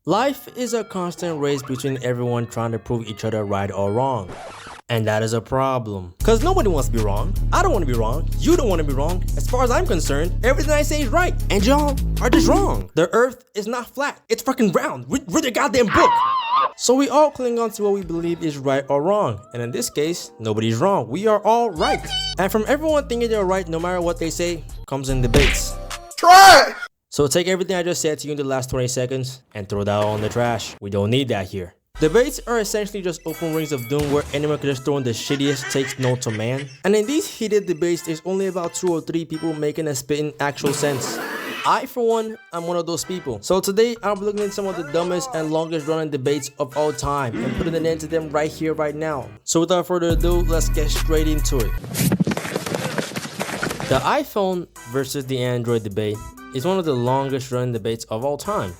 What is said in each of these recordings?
Life is a constant race between everyone trying to prove each other right or wrong. And that is a problem. Cause nobody wants to be wrong. I don't want to be wrong. You don't want to be wrong. As far as I'm concerned, everything I say is right. And y'all are just wrong. The earth is not flat. It's fucking round. Read the goddamn book. So we all cling on to what we believe is right or wrong. And in this case, nobody's wrong. We are all right. And from everyone thinking they're right no matter what they say, comes in debates. Try! So take everything I just said to you in the last 20 seconds and throw that all in the trash. We don't need that here. Debates are essentially just open rings of doom where anyone can just throw in the shittiest takes known to man. And in these heated debates, there's only about 2 or 3 people making and spitting actual sense. I, for one, am one of those people. So today, I'll be looking at some of the dumbest and longest running debates of all time and putting an end to them right here, right now. So without further ado, let's get straight into it. The iPhone versus the Android debate is one of the longest running debates of all time.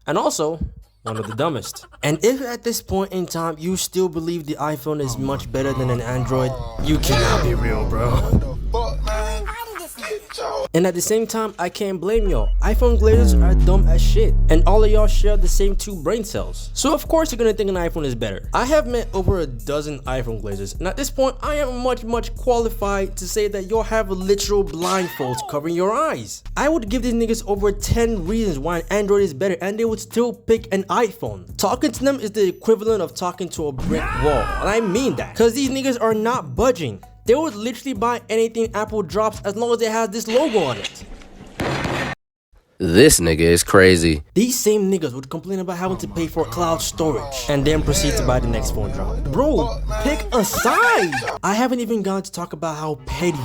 And also, one of the dumbest. And if at this point in time you still believe the iPhone is much better than an Android, you cannot be real, bro. And at the same time, I can't blame y'all. iPhone glazers are dumb as shit. And all of y'all share the same 2 brain cells. So of course you're gonna think an iPhone is better. I have met over a dozen iPhone glazers. And at this point, I am much qualified to say that y'all have literal blindfolds covering your eyes. I would give these niggas over 10 reasons why an Android is better and they would still pick an iPhone. Talking to them is the equivalent of talking to a brick wall. And I mean that. Cause these niggas are not budging. They would literally buy anything Apple drops as long as it has this logo on it. This nigga is crazy. These same niggas would complain about having to pay for cloud storage and then proceed to buy the next phone drop. Bro, pick a side. I haven't even gone to talk about how petty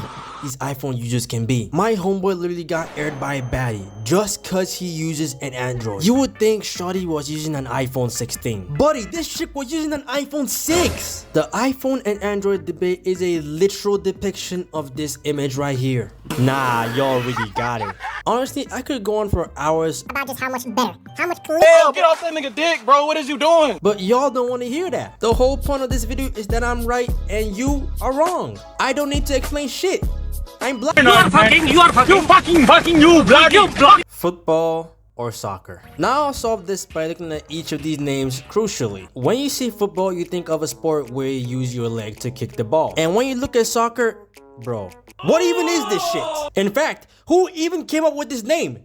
these iPhone users can be. My homeboy literally got aired by a baddie just cause he uses an Android. You would think shawty was using an iPhone 16. Buddy, this chick was using an iPhone 6. The iPhone and Android debate is a literal depiction of this image right here. Nah, y'all really got it. Honestly, I could go on for hours about just how much better, how much cooler. Hell, get off that nigga dick, bro. What is you doing? But y'all don't want to hear that. The whole point of this video is that I'm right and you are wrong. I don't need to explain shit. I'm black. You are fucking, you bloody. Football or soccer. Now I'll solve this by looking at each of these names crucially. When you see football, you think of a sport where you use your leg to kick the ball. And when you look at soccer, bro, what even is this shit? In fact, who even came up with this name?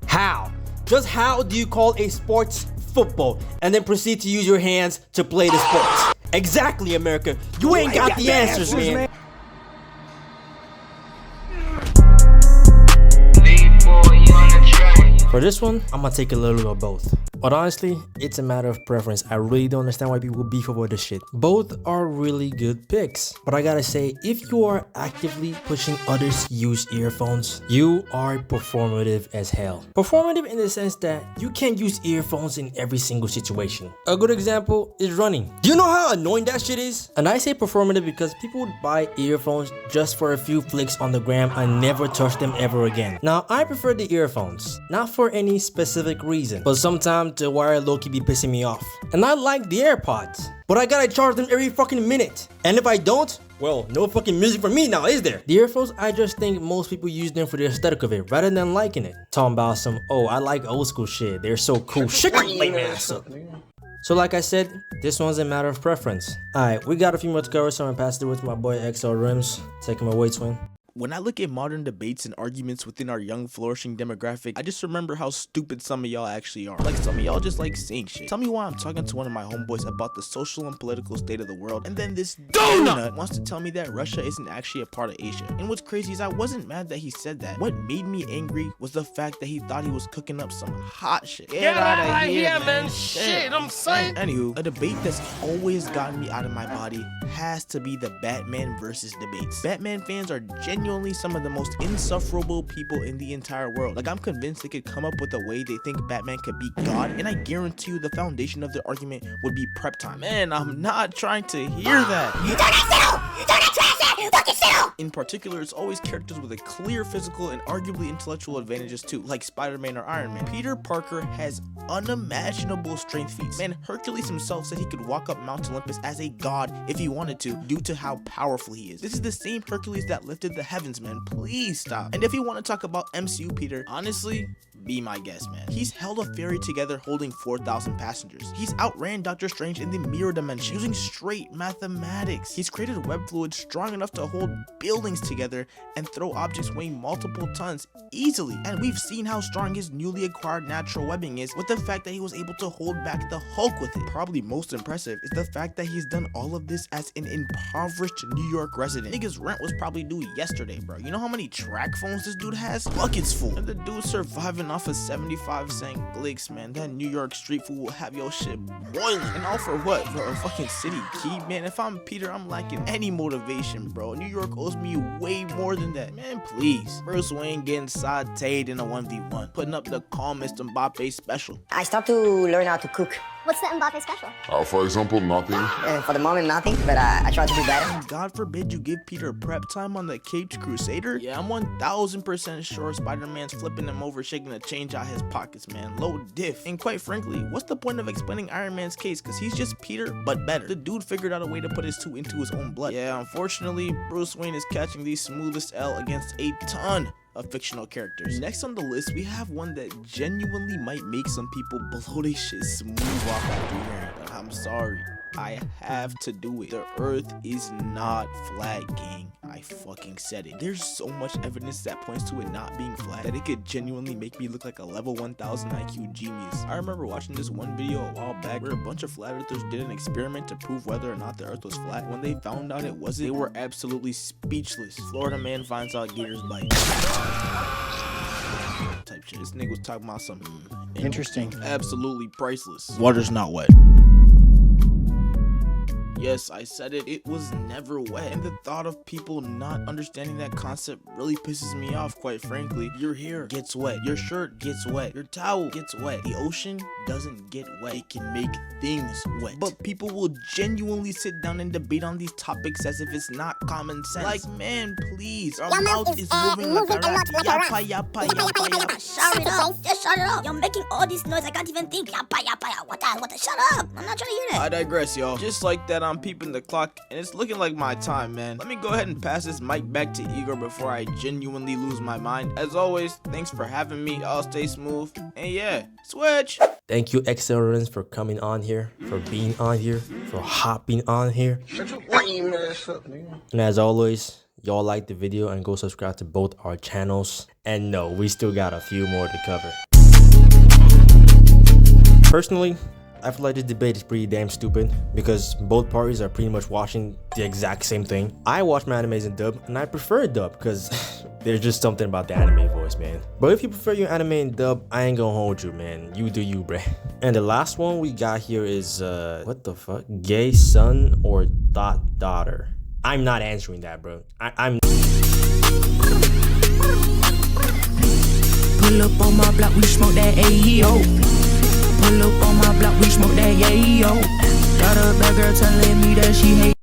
How? Just how do you call a sports football and then proceed to use your hands to play the sport? Exactly, America. You ain't got the answers, man. For this one, I'm gonna take a little of both. But honestly, it's a matter of preference. I really don't understand why people beef over this shit. Both are really good picks. But I gotta say, if you are actively pushing others to use earphones, you are performative as hell. Performative in the sense that you can't use earphones in every single situation. A good example is running. Do you know how annoying that shit is? And I say performative because people would buy earphones just for a few flicks on the gram and never touch them ever again. Now, I prefer the earphones, not for any specific reason, but sometimes the wire low-key be pissing me off. And I like the AirPods, but I gotta charge them every fucking minute. And if I don't, well, no fucking music for me now, is there? The earphones, I just think most people use them for the aesthetic of it rather than liking it. Talking about some, oh, I like old school shit, they're so cool. Shut your lame ass up. So like I said, this one's a matter of preference. Alright, we got a few more to cover, so I'm gonna pass it over to my boy XL Rims. Take him away, twin. When I look at modern debates and arguments within our young flourishing demographic, I just remember how stupid some of y'all actually are. Like, some of y'all just like saying shit. Tell me why I'm talking to one of my homeboys about the social and political state of the world, and then this donut wants to tell me that Russia isn't actually a part of Asia. And what's crazy is I wasn't mad that he said that. What made me angry was the fact that he thought he was cooking up some hot shit. Get out of here, man. Shit, I'm saying. Anywho, a debate that's always gotten me out of my body has to be the Batman versus debates. Batman fans are genuinely some of the most insufferable people in the entire world. Like, I'm convinced they could come up with a way they think Batman could beat God, and I guarantee you the foundation of their argument would be prep time. Man, I'm not trying to hear that. In particular, it's always characters with a clear physical and arguably intellectual advantages too, like Spider-Man or Iron Man. Peter Parker has unimaginable strength feats. Man, Hercules himself said he could walk up Mount Olympus as a god if he wanted to, due to how powerful he is. This is the same Hercules that lifted the heavens, man. Please stop. And if you want to talk about MCU Peter, honestly, Be my guest, man. He's held a ferry together holding 4,000 passengers. He's outran Doctor Strange in the mirror dimension using straight mathematics. He's created web fluid strong enough to hold buildings together and throw objects weighing multiple tons easily. And we've seen how strong his newly acquired natural webbing is with the fact that he was able to hold back the Hulk with it. Probably most impressive is the fact that he's done all of this as an impoverished New York resident. Nigga's rent was probably due yesterday, bro. You know how many track phones this dude has? Buckets full. And the dude surviving off of 75-cent glicks, man. That New York street food will have your shit boiling. And all for what? For a fucking city key, man. If I'm Peter, I'm lacking any motivation, bro. New York owes me way more than that, man. Please. Bruce Wayne getting sauteed in a 1v1, putting up the calmest Mbappe special. I start to learn how to cook. What's the Mbappe special? For example, nothing. For the moment, nothing, but I try to do better. God forbid you give Peter prep time on the Caped Crusader. Yeah, I'm 1000% sure Spider-Man's flipping him over, shaking the change out his pockets, man. Low diff. And quite frankly, what's the point of explaining Iron Man's case? Because he's just Peter, but better. The dude figured out a way to put his two into his own blood. Yeah, unfortunately, Bruce Wayne is catching the smoothest L against a ton of fictional characters. Next on the list, we have one that genuinely might make some people blow their shit smooth off after hearing it. I'm sorry, I have to do it. The earth is not flat, gang. I fucking said it. There's so much evidence that points to it not being flat that it could genuinely make me look like a level 1000 IQ genius. I remember watching this one video a while back where a bunch of flat earthers did an experiment to prove whether or not the earth was flat. When they found out it wasn't, they were absolutely speechless. Florida man finds out gators bite. Type shit. This nigga was talking about something interesting. Absolutely priceless. Water's not wet. Yes, I said it. It was never wet. And the thought of people not understanding that concept really pisses me off, quite frankly. Your hair gets wet. Your shirt gets wet. Your towel gets wet. The ocean doesn't get wet. It can make things wet. But people will genuinely sit down and debate on these topics as if it's not common sense. Like, man, please. Our mouth is moving like a rat. Yappa, yappa, yappa, yappa. Shout it up. Just shout it up. You're making all this noise. I can't even think. Yappa, yappa, yappa. What the? Shut up. I'm not trying to hear that. I digress, y'all. Just like that, I'm peeping the clock, and it's looking like my time, man. Let me go ahead and pass this mic back to Igoooor before I genuinely lose my mind. As always, thanks for having me. I'll stay smooth. And yeah, switch. Thank you, Excellence, for coming on here, for being on here, for hopping on here. And as always, y'all like the video and go subscribe to both our channels. And no, we still got a few more to cover. Personally, I feel like this debate is pretty damn stupid because both parties are pretty much watching the exact same thing. I watch my animes in dub and I prefer dub because there's just something about the anime voice, man. But if you prefer your anime in dub, I ain't gonna hold you, man. You do you, bruh. And the last one we got here is, what the fuck? Gay son or daughter? I'm not answering that, bro. I'm... Pull up on my block, we smoke that AEO. Pull up on my block, we smoke that yayo. Got a bad girl telling me that she hate